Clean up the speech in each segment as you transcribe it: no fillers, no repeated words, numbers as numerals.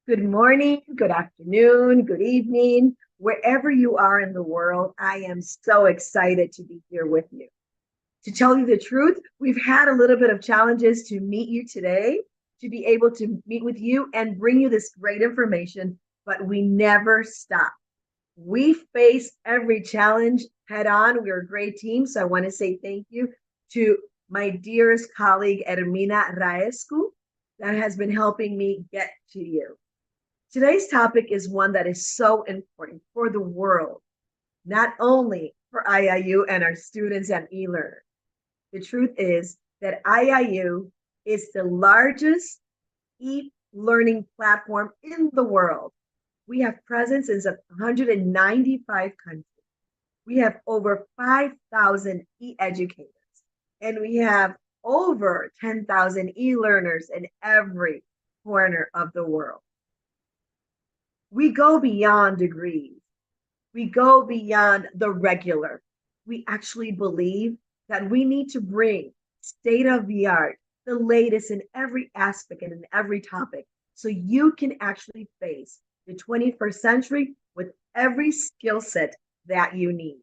Good morning, good afternoon, good evening, wherever you are in the world. I am so excited to be here with you. To tell you the truth, we've had a little bit of challenges to meet you today, to be able to meet with you and bring you this great information, but we never stop. We face every challenge head on. We're a great team. So I want to say thank you to my dearest colleague, Ermina Raescu, that has been helping me get to you. Today's topic is one that is so important for the world, not only for IIU and our students and e-learners. The truth is that IIU is the largest e-learning platform in the world. We have presence in 195 countries. We have over 5,000 e-educators, and we have over 10,000 e-learners in every corner of the world. We go beyond degrees. We go beyond the regular. We actually believe that we need to bring state of the art, the latest in every aspect and in every topic, so you can actually face the 21st century with every skill set that you need.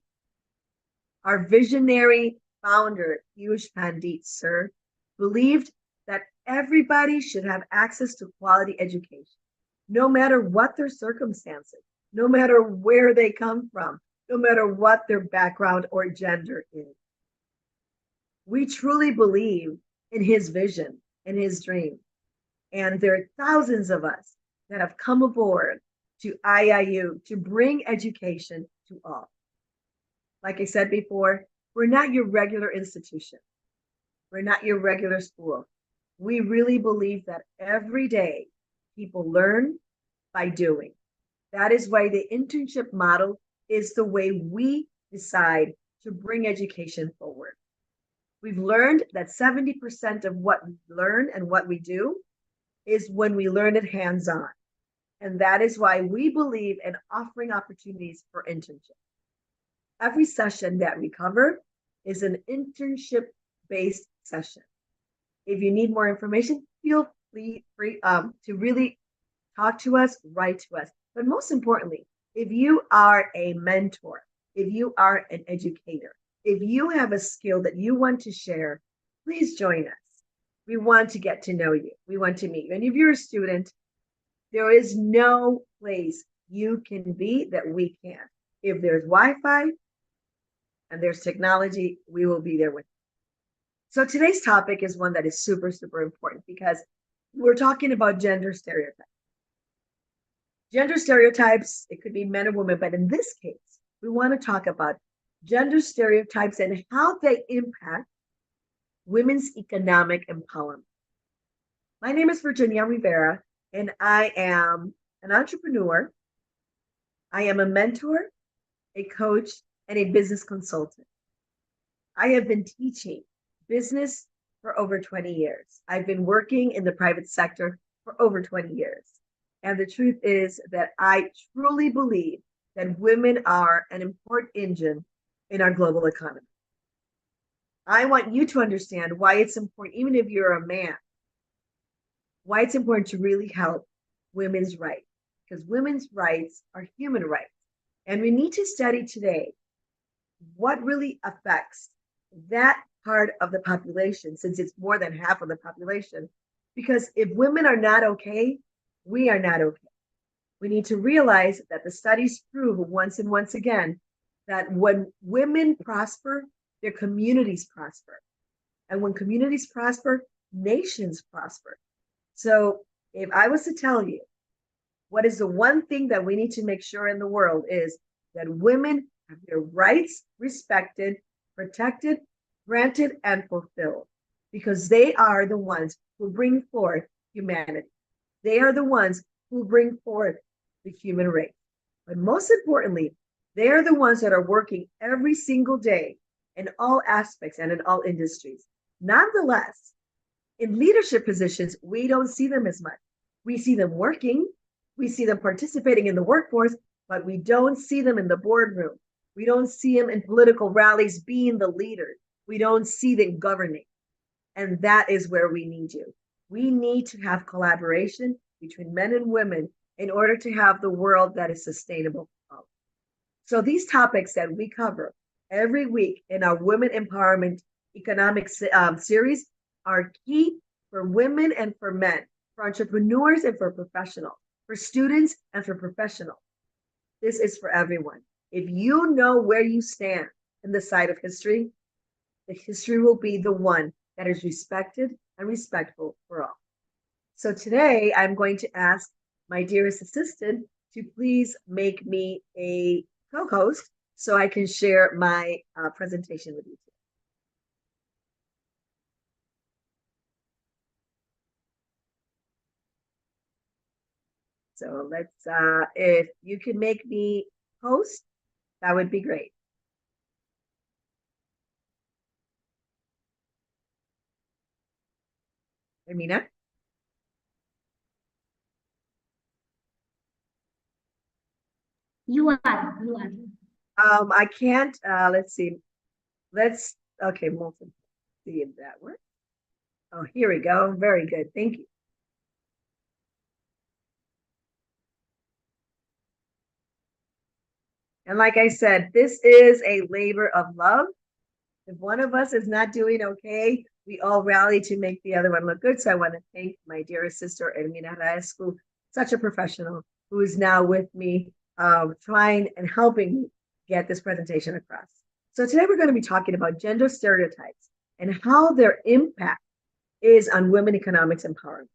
Our visionary founder, Piyush Pandit, sir, believed that everybody should have access to quality education, no matter what their circumstances, no matter where they come from, no matter what their background or gender is. We truly believe in his vision and his dream. And there are thousands of us that have come aboard to IIU to bring education to all. Like I said before, we're not your regular institution. We're not your regular school. We really believe that every day people learn by doing. That is why the internship model is the way we decide to bring education forward. We've learned that 70% of what we learn and what we do is when we learn it hands-on. And that is why we believe in offering opportunities for internship. Every session that we cover is an internship-based session. If you need more information, feel free to really talk to us, write to us. But most importantly, if you are a mentor, if you are an educator, if you have a skill that you want to share, please join us. We want to get to know you. We want to meet you. And if you're a student, there is no place you can be that we can't. If there's Wi-Fi and there's technology, we will be there with you. So today's topic is one that is super, super important because we're talking about gender stereotypes. Gender stereotypes, it could be men or women, but in this case, we want to talk about gender stereotypes and how they impact women's economic empowerment. My name is Virginia Rivera, and I am an entrepreneur. I am a mentor, a coach, and a business consultant. I have been teaching business for over 20 years. I've been working in the private sector for over 20 years. And the truth is that I truly believe that women are an important engine in our global economy. I want you to understand why it's important, even if you're a man, why it's important to really help women's rights, because women's rights are human rights. And we need to study today what really affects that part of the population, since it's more than half of the population. Because if women are not okay, we are not okay. We need to realize that the studies prove once and once again that when women prosper, their communities prosper. And when communities prosper, nations prosper. So if I was to tell you what is the one thing that we need to make sure in the world is that women have their rights respected, protected, granted, and fulfilled, because they are the ones who bring forth humanity. They are the ones who bring forth the human race. But most importantly, they are the ones that are working every single day in all aspects and in all industries. Nonetheless, in leadership positions, we don't see them as much. We see them working, we see them participating in the workforce, but we don't see them in the boardroom. We don't see them in political rallies being the leaders. We don't see them governing. And that is where we need you. We need to have collaboration between men and women in order to have the world that is sustainable for all. So these topics that we cover every week in our Women Empowerment Economics series are key for women and for men, for entrepreneurs and for professionals, for students and for professionals. This is for everyone. If you know where you stand in the side of history, the history will be the one that is respected and respectful for all. So today I'm going to ask my dearest assistant to please make me a co-host so I can share my presentation with you. So let's, if you can make me host, that would be great. Amina? You are. You are. I can't, let's see. Okay, Molten. See if that works. Oh, here we go. Very good. Thank you. And like I said, this is a labor of love. If one of us is not doing okay, we all rally to make the other one look good. So I want to thank my dearest sister, Ermina Raescu, such a professional who is now with me, trying and helping me get this presentation across. So today we're going to be talking about gender stereotypes and how their impact is on women economics empowerment.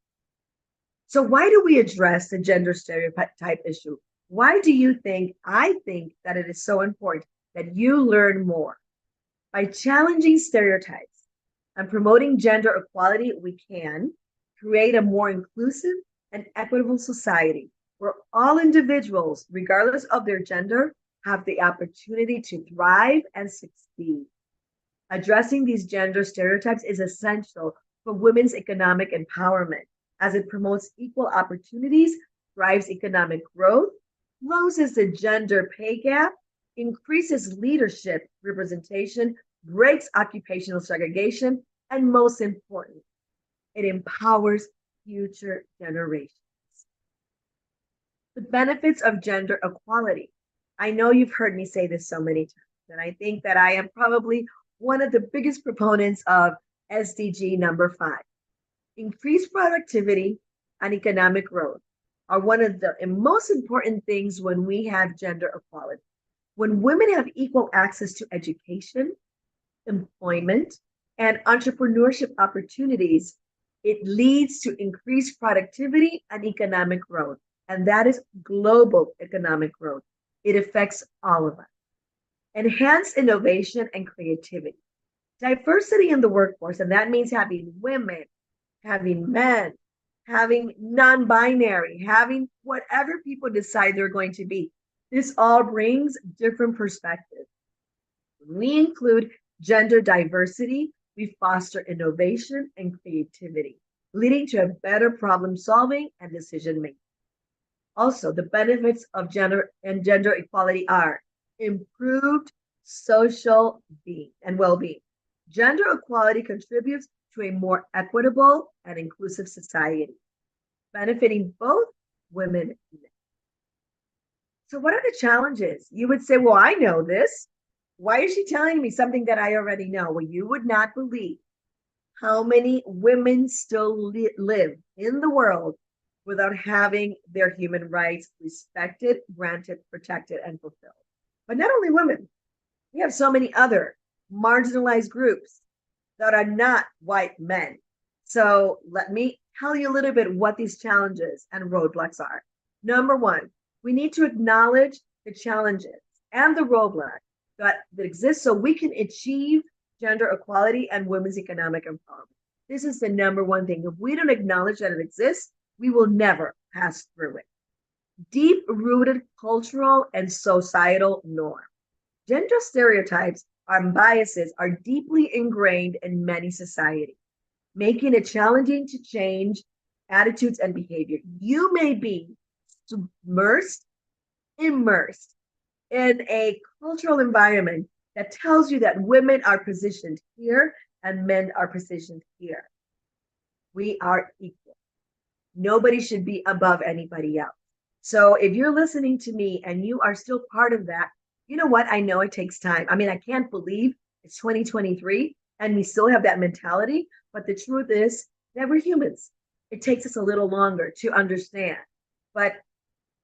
So why do we address the gender stereotype issue? Why do you think I think that it is so important that you learn more? By challenging stereotypes and promoting gender equality, we can create a more inclusive and equitable society where all individuals, regardless of their gender, have the opportunity to thrive and succeed. Addressing these gender stereotypes is essential for women's economic empowerment as it promotes equal opportunities, drives economic growth, closes the gender pay gap, increases leadership representation, breaks occupational segregation, and most important, it empowers future generations. The benefits of gender equality. I know you've heard me say this so many times, and I think that I am probably one of the biggest proponents of SDG number 5. Increased productivity and economic growth are one of the most important things when we have gender equality. When women have equal access to education, employment, and entrepreneurship opportunities, it leads to increased productivity and economic growth. And that is global economic growth. It affects all of us. Enhance innovation and creativity. Diversity in the workforce, and that means having women, having men, having non-binary, having whatever people decide they're going to be. This all brings different perspectives. When we include gender diversity, we foster innovation and creativity, leading to a better problem solving and decision making. Also, the benefits of gender and gender equality are improved social being and well-being. Gender equality contributes to a more equitable and inclusive society, benefiting both women and men. So what are the challenges? You would say, well, I know this. Why is she telling me something that I already know? Well, you would not believe how many women still live in the world without having their human rights respected, granted, protected, and fulfilled. But not only women, we have so many other marginalized groups that are not white men. So let me tell you a little bit what these challenges and roadblocks are. Number one, we need to acknowledge the challenges and the roadblocks that exist so we can achieve gender equality and women's economic empowerment. This is the number one thing. If we don't acknowledge that it exists, we will never pass through it. Deep-rooted cultural and societal norms. Gender stereotypes and biases are deeply ingrained in many societies, making it challenging to change attitudes and behavior. You may be immersed in a cultural environment that tells you that women are positioned here and men are positioned here. We are equal. Nobody should be above anybody else. So if you're listening to me and you are still part of that, you know what? I know it takes time. I mean, I can't believe it's 2023 and we still have that mentality. But the truth is that we're humans. It takes us a little longer to understand. But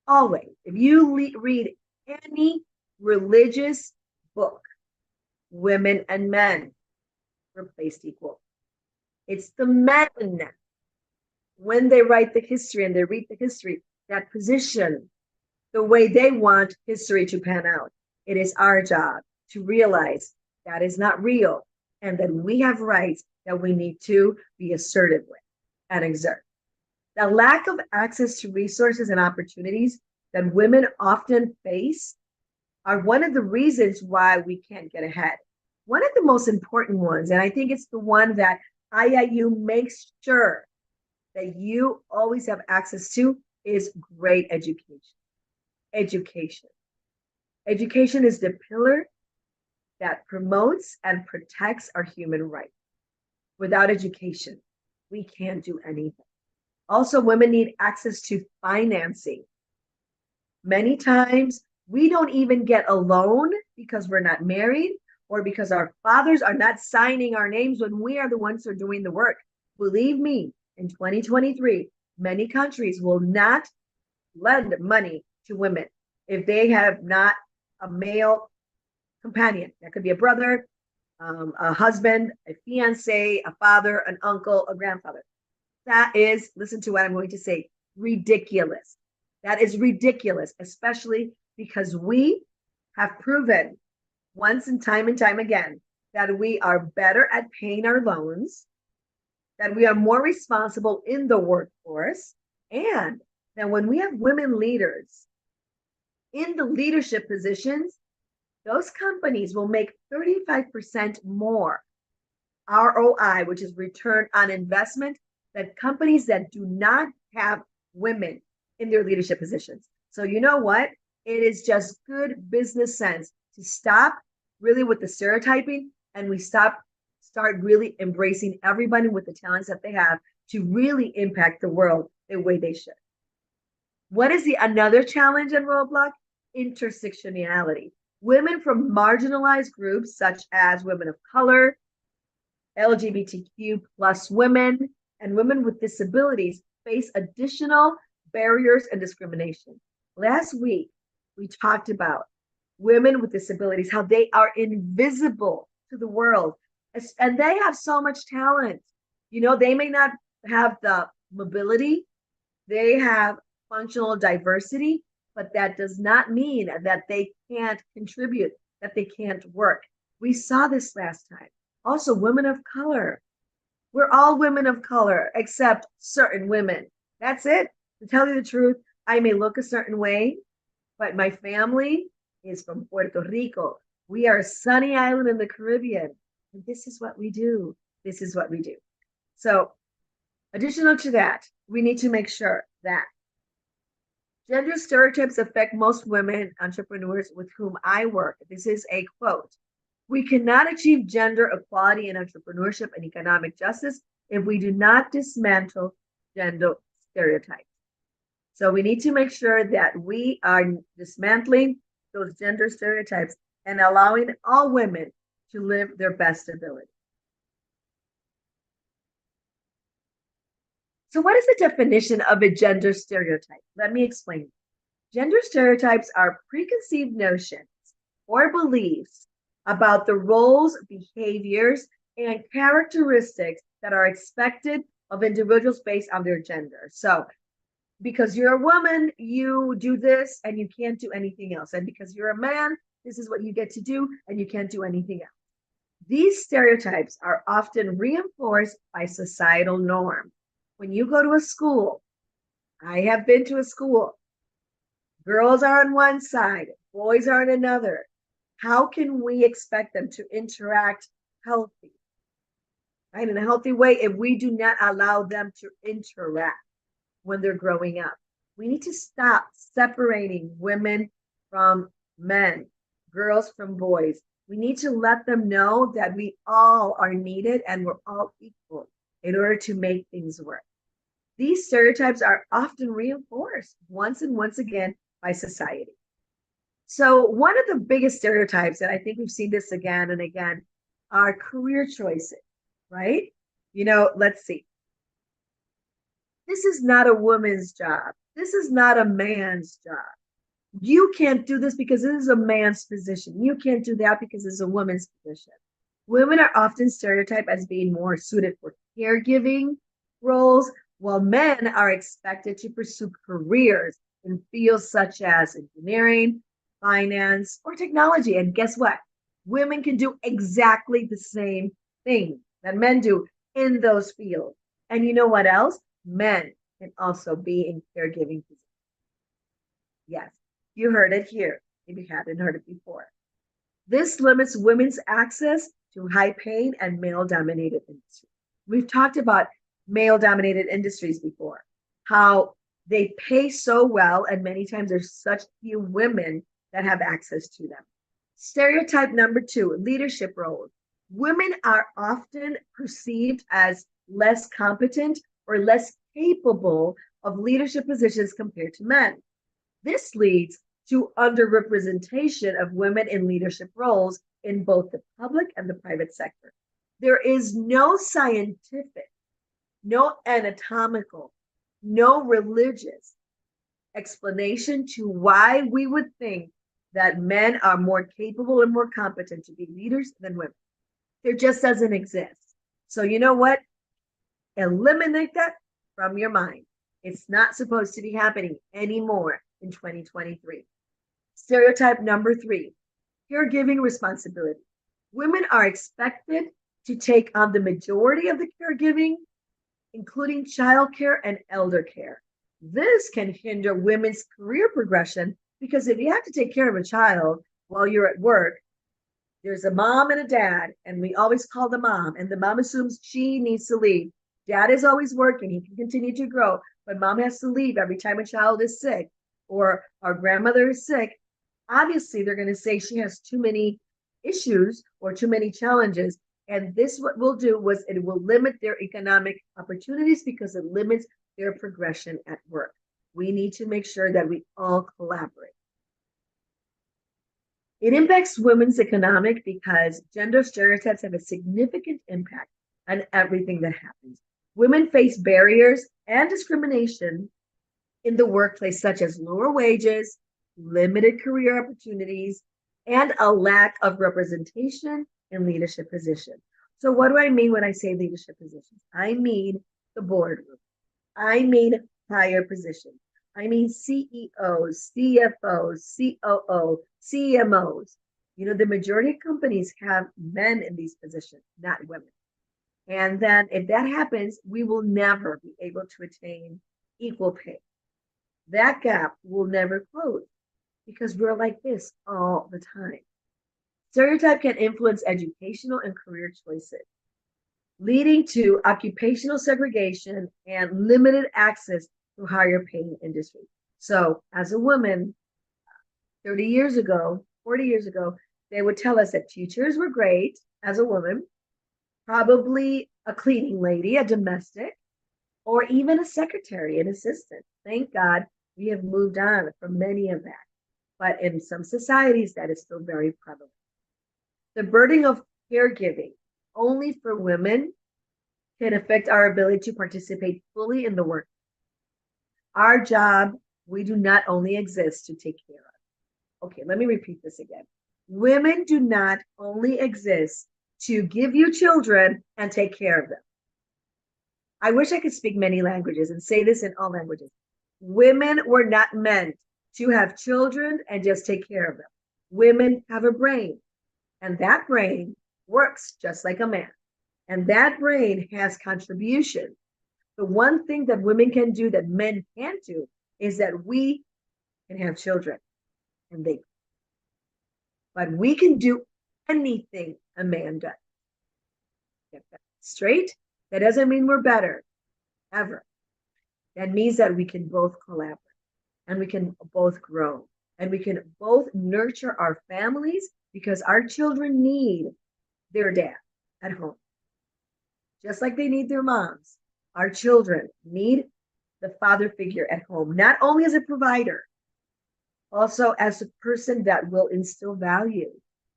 always, if you read any religious book, women and men were placed equal. It's the men, when they write the history and they read the history, that position the way they want history to pan out. It is our job to realize that is not real and that we have rights that we need to be assertive with and exert. The lack of access to resources and opportunities that women often face are one of the reasons why we can't get ahead. One of the most important ones, and I think it's the one that IIU makes sure that you always have access to, is great education. Education. Education is the pillar that promotes and protects our human rights. Without education, we can't do anything. Also, women need access to financing. Many times, we don't even get a loan because we're not married or because our fathers are not signing our names when we are the ones who are doing the work. Believe me, in 2023, many countries will not lend money to women if they have not a male companion. That could be a brother, a husband, a fiance, a father, an uncle, a grandfather. That is, listen to what I'm going to say, ridiculous. That is ridiculous, especially because we have proven once and time again that we are better at paying our loans, that we are more responsible in the workforce, and that when we have women leaders in the leadership positions, those companies will make 35% more ROI, which is return on investment, than companies that do not have women in their leadership positions. So you know what? It is just good business sense to stop really with the stereotyping and we start really embracing everybody with the talents that they have to really impact the world the way they should. What is the another challenge and roadblock? Intersectionality. Women from marginalized groups such as women of color, LGBTQ plus women, and women with disabilities face additional barriers and discrimination. Last week, we talked about women with disabilities, how they are invisible to the world, and they have so much talent. You know, they may not have the mobility, they have functional diversity, but that does not mean that they can't contribute, that they can't work. We saw this last time. Also, women of color. We're all women of color, except certain women. That's it. To tell you the truth, I may look a certain way, but my family is from Puerto Rico. We are a sunny island in the Caribbean. And this is what we do. This is what we do. So, additional to that, we need to make sure that gender stereotypes affect most women entrepreneurs with whom I work. This is a quote. We cannot achieve gender equality in entrepreneurship and economic justice if we do not dismantle gender stereotypes. So we need to make sure that we are dismantling those gender stereotypes and allowing all women to live their best ability. So what is the definition of a gender stereotype? Let me explain. Gender stereotypes are preconceived notions or beliefs about the roles, behaviors, and characteristics that are expected of individuals based on their gender. So because you're a woman, you do this and you can't do anything else. And because you're a man, this is what you get to do and you can't do anything else. These stereotypes are often reinforced by societal norms. When you go to a school, I have been to a school, girls are on one side, boys are on another. How can we expect them to interact healthy, right, in a healthy way if we do not allow them to interact when they're growing up? We need to stop separating women from men, girls from boys. We need to let them know that we all are needed and we're all equal in order to make things work. These stereotypes are often reinforced once and once again by society. So, one of the biggest stereotypes, and I think we've seen this again and again, are career choices, right? Let's see. This is not a woman's job. This is not a man's job. You can't do this because this is a man's position. You can't do that because it's a woman's position. Women are often stereotyped as being more suited for caregiving roles, while men are expected to pursue careers in fields such as engineering, finance, or technology. And guess what? Women can do exactly the same thing that men do in those fields. And you know what else? Men can also be in caregiving positions. Yes, you heard it here if you hadn't heard it before. This limits women's access to high paying and male dominated industries. We've talked about male dominated industries before, how they pay so well, and many times there's such few women that have access to them. Stereotype number 2, leadership roles. Women are often perceived as less competent or less capable of leadership positions compared to men. This leads to underrepresentation of women in leadership roles in both the public and the private sector. There is no scientific, no anatomical, no religious explanation to why we would think that men are more capable and more competent to be leaders than women. There just doesn't exist. So you know what? Eliminate that from your mind. It's not supposed to be happening anymore in 2023. Stereotype number 3, caregiving responsibility. Women are expected to take on the majority of the caregiving, including childcare and elder care. This can hinder women's career progression because if you have to take care of a child while you're at work, there's a mom and a dad, and we always call the mom, and the mom assumes she needs to leave. Dad is always working, he can continue to grow, but mom has to leave every time a child is sick or our grandmother is sick. Obviously, they're going to say she has too many issues or too many challenges. And this, what will do was it will limit their economic opportunities because it limits their progression at work. We need to make sure that we all collaborate. It impacts women's economic because gender stereotypes have a significant impact on everything that happens. Women face barriers and discrimination in the workplace, such as lower wages, limited career opportunities, and a lack of representation in leadership positions. So what do I mean when I say leadership positions? I mean the boardroom. I mean higher positions. I mean CEOs, CFOs, COO, CMOs. The majority of companies have men in these positions, not women. And then if that happens, we will never be able to attain equal pay. That gap will never close because we're like this all the time. Stereotype can influence educational and career choices, leading to occupational segregation and limited access to higher paying industries. So as a woman, 30 years ago, 40 years ago, they would tell us that teachers were great as a woman, probably a cleaning lady, a domestic, or even a secretary, an assistant. Thank God we have moved on from many of that. But in some societies, that is still very prevalent. The burden of caregiving only for women can affect our ability to participate fully in the work. Our job, we do not only exist to take care of. Okay, let me repeat this again. Women do not only exist to give you children and take care of them. I wish I could speak many languages and say this in all languages. Women were not meant to have children and just take care of them. Women have a brain, and that brain works just like a man. And that brain has contribution. The one thing that women can do that men can't do is that we can have children, and they. But we can do anything a man does. Get that straight? That doesn't mean we're better, ever. That means that we can both collaborate and we can both grow and we can both nurture our families because our children need their dad at home. Just like they need their moms, our children need the father figure at home, not only as a provider, also as a person that will instill value,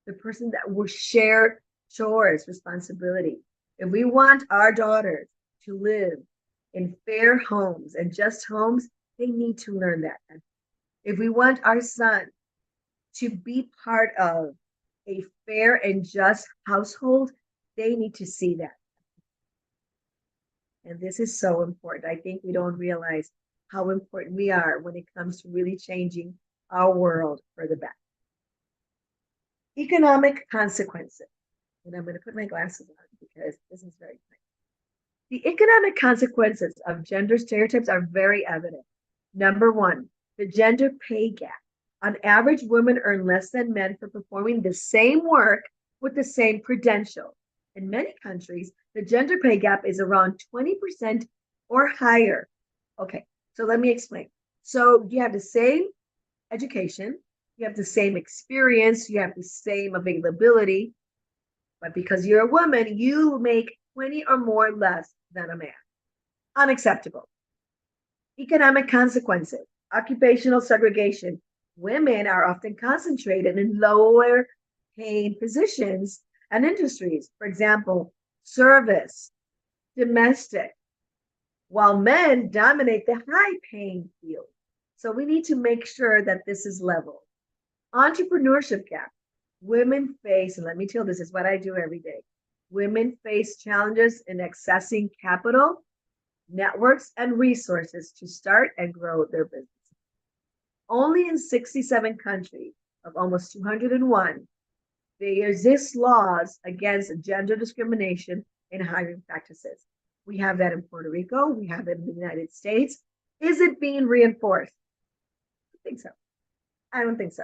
the person that will share chores, responsibility. If we want our daughters to live in fair homes and just homes, they need to learn that. If we want our son to be part of a fair and just household, they need to see that. And this is so important. I think we don't realize how important we are when it comes to really changing our world for the better. Economic consequences. And I'm going to put my glasses on because this is very clear. The economic consequences of gender stereotypes are very evident. Number one, the gender pay gap. On average, women earn less than men for performing the same work with the same credential. In many countries, the gender pay gap is around 20% or higher. Okay, so let me explain. So you have the same education, you have the same experience, you have the same availability, but because you're a woman, you make 20 or more less than a man. Unacceptable. Economic consequences, occupational segregation. Women are often concentrated in lower paying positions and industries. For example, service, domestic, while men dominate the high paying field. So we need to make sure that this is level. Entrepreneurship gap. Women face, and let me tell you, this is what I do every day. Women face challenges in accessing capital, networks, and resources to start and grow their business. Only in 67 countries of almost 201, there exist laws against gender discrimination in hiring practices. We have that in Puerto Rico. We have it in the United States. Is it being reinforced? I think so. I don't think so.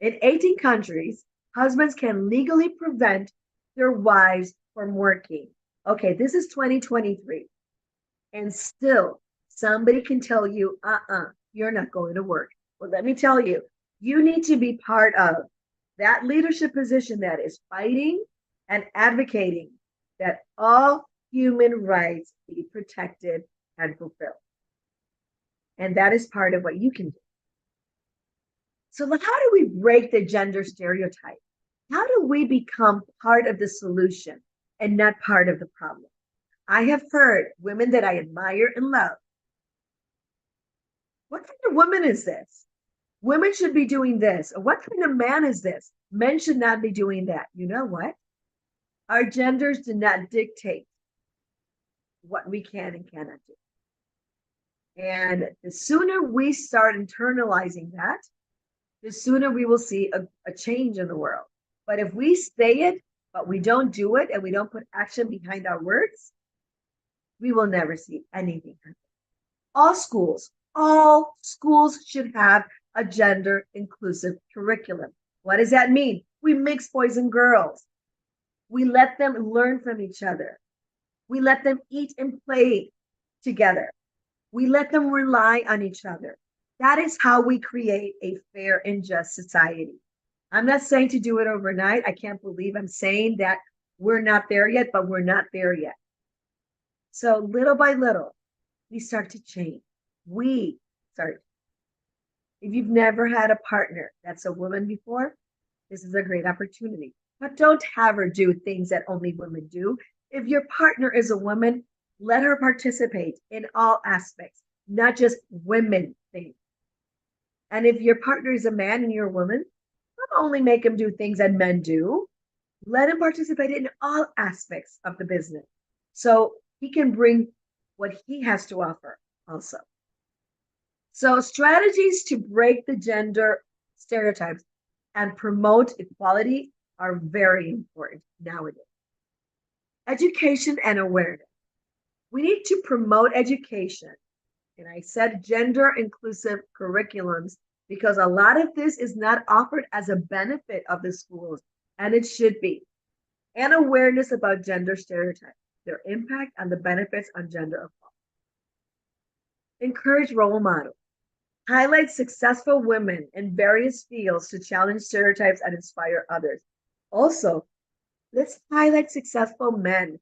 In 18 countries, husbands can legally prevent their wives from working. Okay, this is 2023. And still, somebody can tell you, you're not going to work. Well, let me tell you, you need to be part of that leadership position that is fighting and advocating that all human rights be protected and fulfilled. And that is part of what you can do. So how do we break the gender stereotype? How do we become part of the solution and not part of the problem? I have heard women that I admire and love. What kind of woman is this? Women should be doing this. Or what kind of man is this? Men should not be doing that. You know what? Our genders do not dictate what we can and cannot do. And the sooner we start internalizing that, the sooner we will see a change in the world. But if we say it, but we don't do it, and we don't put action behind our words, we will never see anything happen. All schools should have a gender inclusive curriculum. What does that mean? We mix boys and girls. We let them learn from each other. We let them eat and play together. We let them rely on each other. That is how we create a fair and just society. I'm not saying to do it overnight. I can't believe I'm saying that we're not there yet, but we're not there yet. So little by little, we start to change. We start. If you've never had a partner that's a woman before, this is a great opportunity. But don't have her do things that only women do. If your partner is a woman, let her participate in all aspects, not just women things. And if your partner is a man and you're a woman, don't only make him do things that men do. Let him participate in all aspects of the business so he can bring what he has to offer also. So strategies to break the gender stereotypes and promote equality are very important nowadays. Education and awareness. We need to promote education. And I said gender inclusive curriculums because a lot of this is not offered as a benefit of the schools, and it should be. And awareness about gender stereotypes, their impact on the benefits on gender equality. Encourage role models. Highlight successful women in various fields to challenge stereotypes and inspire others. Also, let's highlight successful men,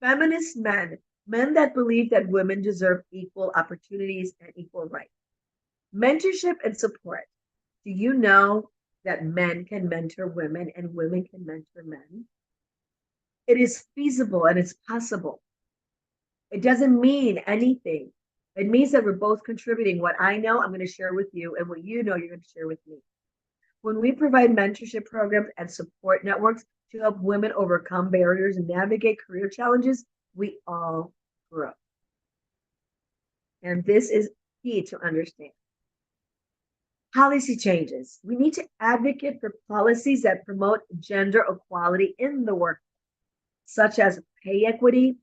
feminist men Men that believe that women deserve equal opportunities and equal rights. Mentorship and support. Do you know that men can mentor women and women can mentor men? It is feasible and it's possible. It doesn't mean anything. It means that we're both contributing. What I know, I'm going to share with you, and what you know, you're going to share with me. When we provide mentorship programs and support networks to help women overcome barriers and navigate career challenges, we all grow. And this is key to understand. Policy changes. We need to advocate for policies that promote gender equality in the workplace, such as pay equity,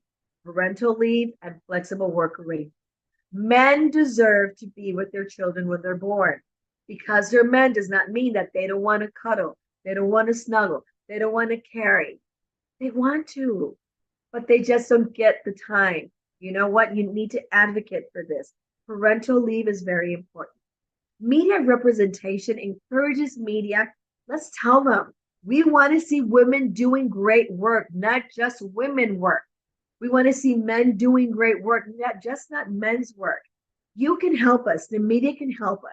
parental leave, and flexible work arrangements. Men deserve to be with their children when they're born. Because they're men does not mean that they don't want to cuddle, they don't want to snuggle, they don't want to carry. They want to, but they just don't get the time. You know what? You need to advocate for this. Parental leave is very important. Media representation encourages media. Let's tell them we want to see women doing great work, not just women work. We want to see men doing great work, not men's work. You can help us. The media can help us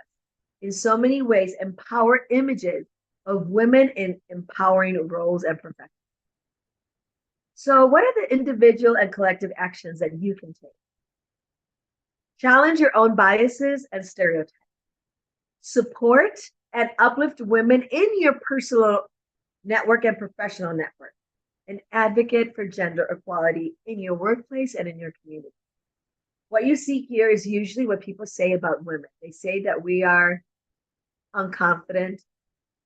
in so many ways, empower images of women in empowering roles and professions. So what are the individual and collective actions that you can take? Challenge your own biases and stereotypes. Support and uplift women in your personal network and professional network. And advocate for gender equality in your workplace and in your community. What you see here is usually what people say about women. They say that we are unconfident,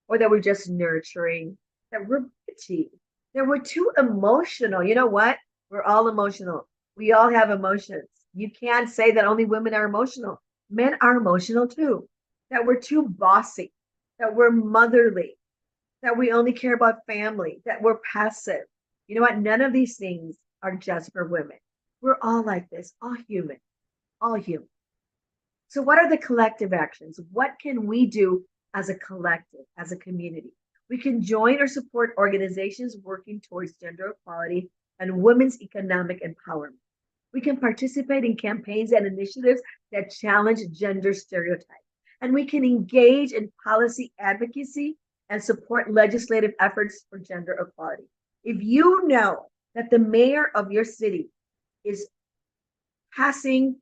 or that we're just nurturing, that we're bitchy, that we're too emotional. You know what? We're all emotional. We all have emotions. You can't say that only women are emotional. Men are emotional too. That we're too bossy, that we're motherly, that we only care about family, that we're passive. You know what? None of these things are just for women. We're all like this, all human, all human. So what are the collective actions? What can we do as a collective, as a community? We can join or support organizations working towards gender equality and women's economic empowerment. We can participate in campaigns and initiatives that challenge gender stereotypes. And we can engage in policy advocacy and support legislative efforts for gender equality. If you know that the mayor of your city is passing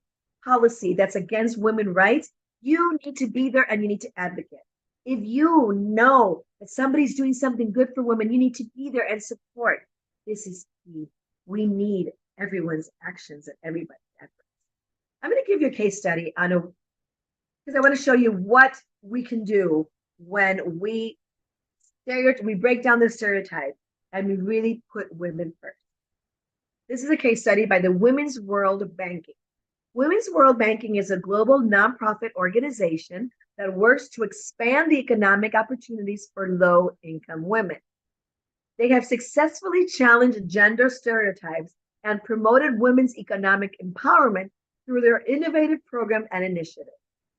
policy that's against women's rights, you need to be there and you need to advocate. If you know that somebody's doing something good for women, you need to be there and support. This is key. We need everyone's actions and everybody's efforts. I'm going to give you a case study on because I want to show you what we can do when we break down the stereotype and we really put women first. This is a case study by the Women's World Banking. Women's World Banking is a global nonprofit organization that works to expand the economic opportunities for low-income women. They have successfully challenged gender stereotypes and promoted women's economic empowerment through their innovative program and initiative.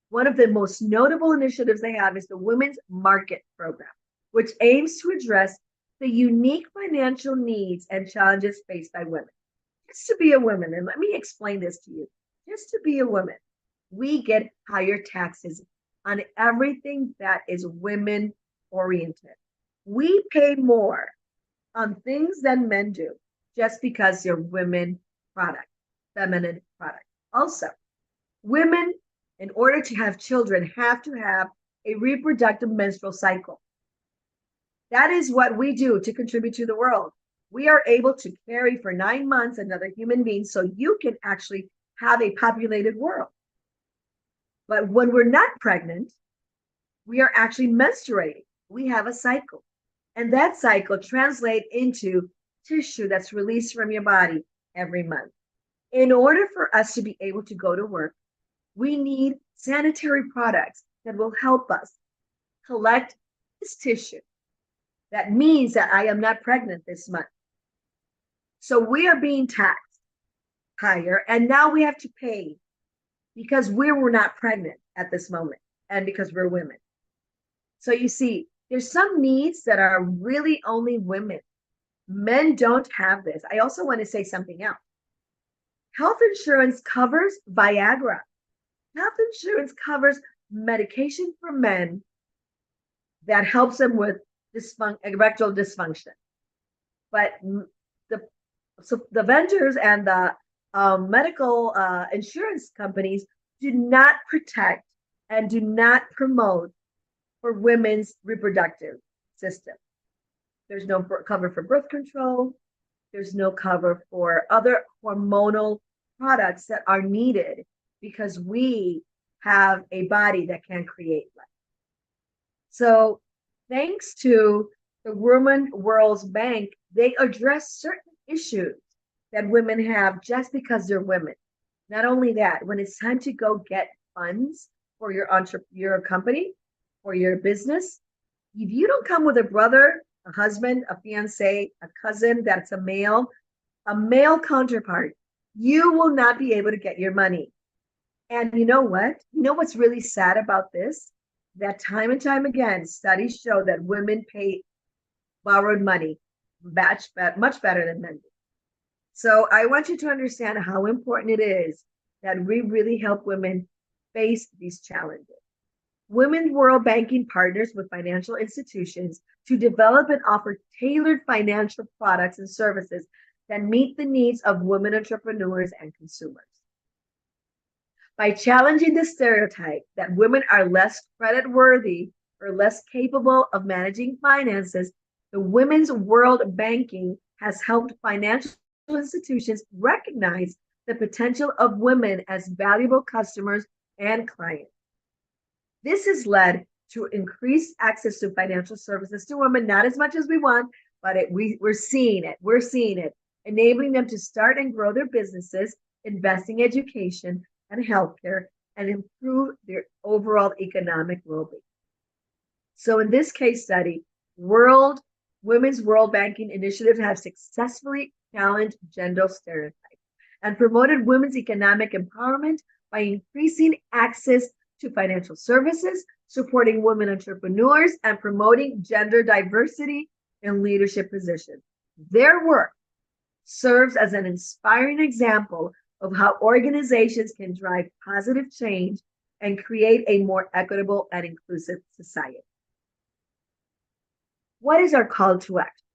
One of the most notable initiatives they have is the Women's Market Program, which aims to address the unique financial needs and challenges faced by women. Just to be a woman, and let me explain this to you. Just to be a woman, we get higher taxes on everything that is women oriented. We pay more on things than men do just because they're women product, feminine product. Also, women, in order to have children, have to have a reproductive menstrual cycle. That is what we do to contribute to the world. We are able to carry for 9 months another human being so you can actually have a populated world. But when we're not pregnant, we are actually menstruating. We have a cycle. And that cycle translates into tissue that's released from your body every month. In order for us to be able to go to work, we need sanitary products that will help us collect this tissue. That means that I am not pregnant this month. So we are being taxed higher, and now we have to pay because we were not pregnant at this moment and because we're women. So you see, there's some needs that are really only women. Men don't have this. I also want to say something else. Health insurance covers Viagra. Health insurance covers medication for men that helps them with erectile dysfunction. But the vendors and the medical insurance companies do not protect and do not promote for women's reproductive system. There's no cover for birth control. There's no cover for other hormonal products that are needed because we have a body that can create life. So thanks to the Women World's Bank, they address certain issues that women have just because they're women. Not only that, when it's time to go get funds for your company or your business, if you don't come with a brother, a husband, a fiance, a cousin that's a male counterpart, you will not be able to get your money. And you know what? You know what's really sad about this? That time and time again, studies show that women pay borrowed money much better than men do. So I want you to understand how important it is that we really help women face these challenges. Women's World Banking partners with financial institutions to develop and offer tailored financial products and services that meet the needs of women entrepreneurs and consumers. By challenging the stereotype that women are less credit worthy or less capable of managing finances, the Women's World Banking has helped financial institutions recognize the potential of women as valuable customers and clients. This has led to increased access to financial services to women, not as much as we want, but we're seeing it. We're seeing it, enabling them to start and grow their businesses, investing in education and healthcare, and improve their overall economic well-being. So in this case study, Women's World Banking initiatives have successfully challenged gender stereotypes and promoted women's economic empowerment by increasing access to financial services, supporting women entrepreneurs, and promoting gender diversity in leadership positions. Their work serves as an inspiring example of how organizations can drive positive change and create a more equitable and inclusive society. What is our call to action?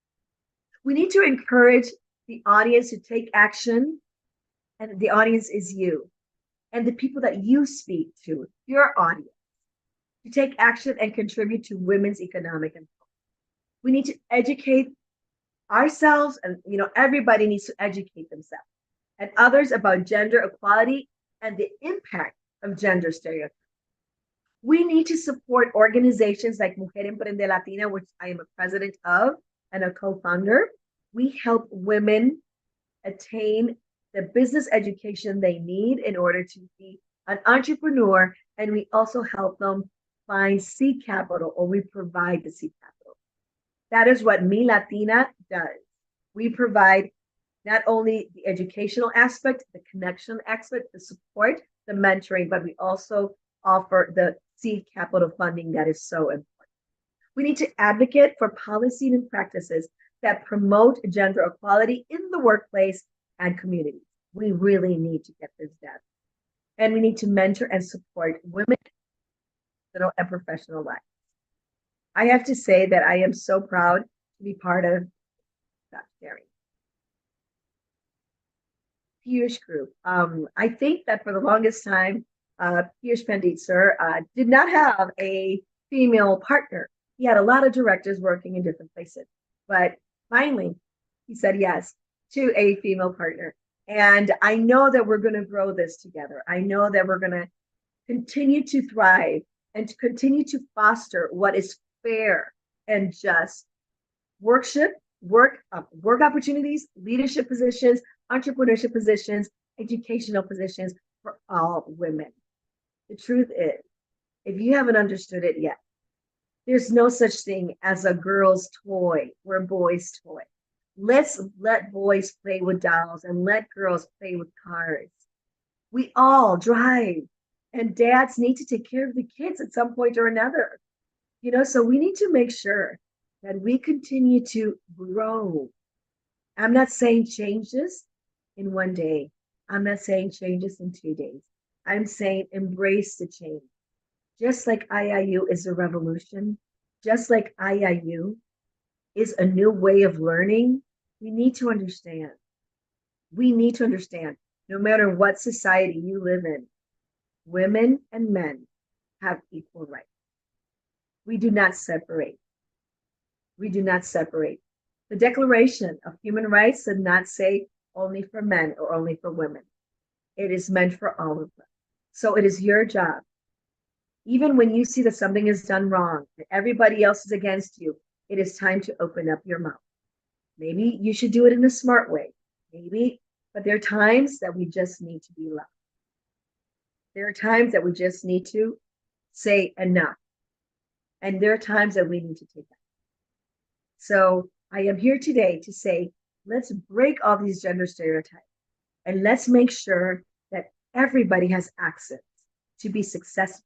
We need to encourage the audience to take action, and the audience is you and the people that you speak to, your audience, to take action and contribute to women's economic empowerment. We need to educate ourselves, and everybody needs to educate themselves and others about gender equality and the impact of gender stereotypes. We need to support organizations like Mujer Emprende Latina, which I am a president of and a co-founder. We help women attain the business education they need in order to be an entrepreneur, and we also help them find seed capital, or we provide the seed capital. That is what Mi Latina does. We provide not only the educational aspect, the connection aspect, the support, the mentoring, but we also offer the seed capital funding that is so important. We need to advocate for policy and practices that promote gender equality in the workplace and communities. We really need to get this done. And we need to mentor and support women and professional life. I have to say that I am so proud to be part of that sharing. Piyush group. I think that for the longest time, Piyush Pandit sir did not have a female partner. He had a lot of directors working in different places, but finally he said yes to a female partner. And I know that we're going to grow this together. I know that we're going to continue to thrive and to continue to foster what is fair and just work opportunities, leadership positions, entrepreneurship positions, educational positions for all women. The truth is, if you haven't understood it yet, there's no such thing as a girl's toy or a boy's toy. Let's let boys play with dolls and let girls play with cars. We all drive, and dads need to take care of the kids at some point or another. So we need to make sure that we continue to grow. I'm not saying change this in one day, I'm not saying change this in 2 days. I'm saying embrace the change. Just like IIU is a revolution, just like IIU is a new way of learning, we need to understand. We need to understand no matter what society you live in, women and men have equal rights. We do not separate. We do not separate. The Declaration of Human Rights did not say only for men or only for women. It is meant for all of us. So it is your job. Even when you see that something is done wrong, that everybody else is against you, it is time to open up your mouth. Maybe you should do it in a smart way. Maybe, but there are times that we just need to be loud. There are times that we just need to say enough. And there are times that we need to take that. So I am here today to say, let's break all these gender stereotypes and let's make sure that everybody has access to be successful,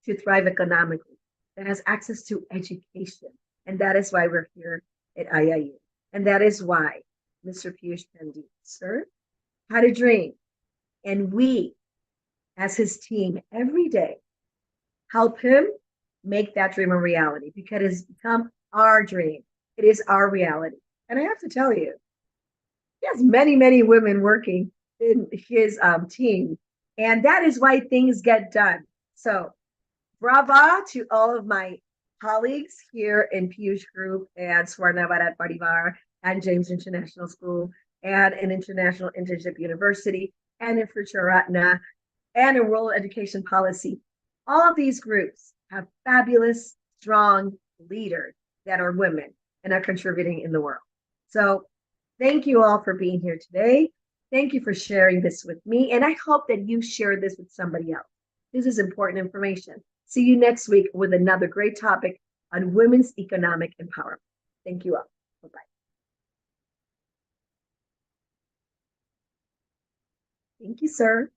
to thrive economically, that has access to education. And that is why we're here at IIU. And that is why Mr. Piyush Pandit, sir, had a dream. And we, as his team, every day, help him make that dream a reality because it has become our dream. It is our reality. And I have to tell you, he has many, many women working in his team. And that is why things get done. So brava to all of my colleagues here in Piyush Group and Swarna Bharat Parivar and James International School and an International Internship University and in Futuratna and in Rural Education Policy. All of these groups have fabulous, strong leaders that are women and are contributing in the world. So thank you all for being here today. Thank you for sharing this with me. And I hope that you share this with somebody else. This is important information. See you next week with another great topic on women's economic empowerment. Thank you all. Bye-bye. Thank you, sir.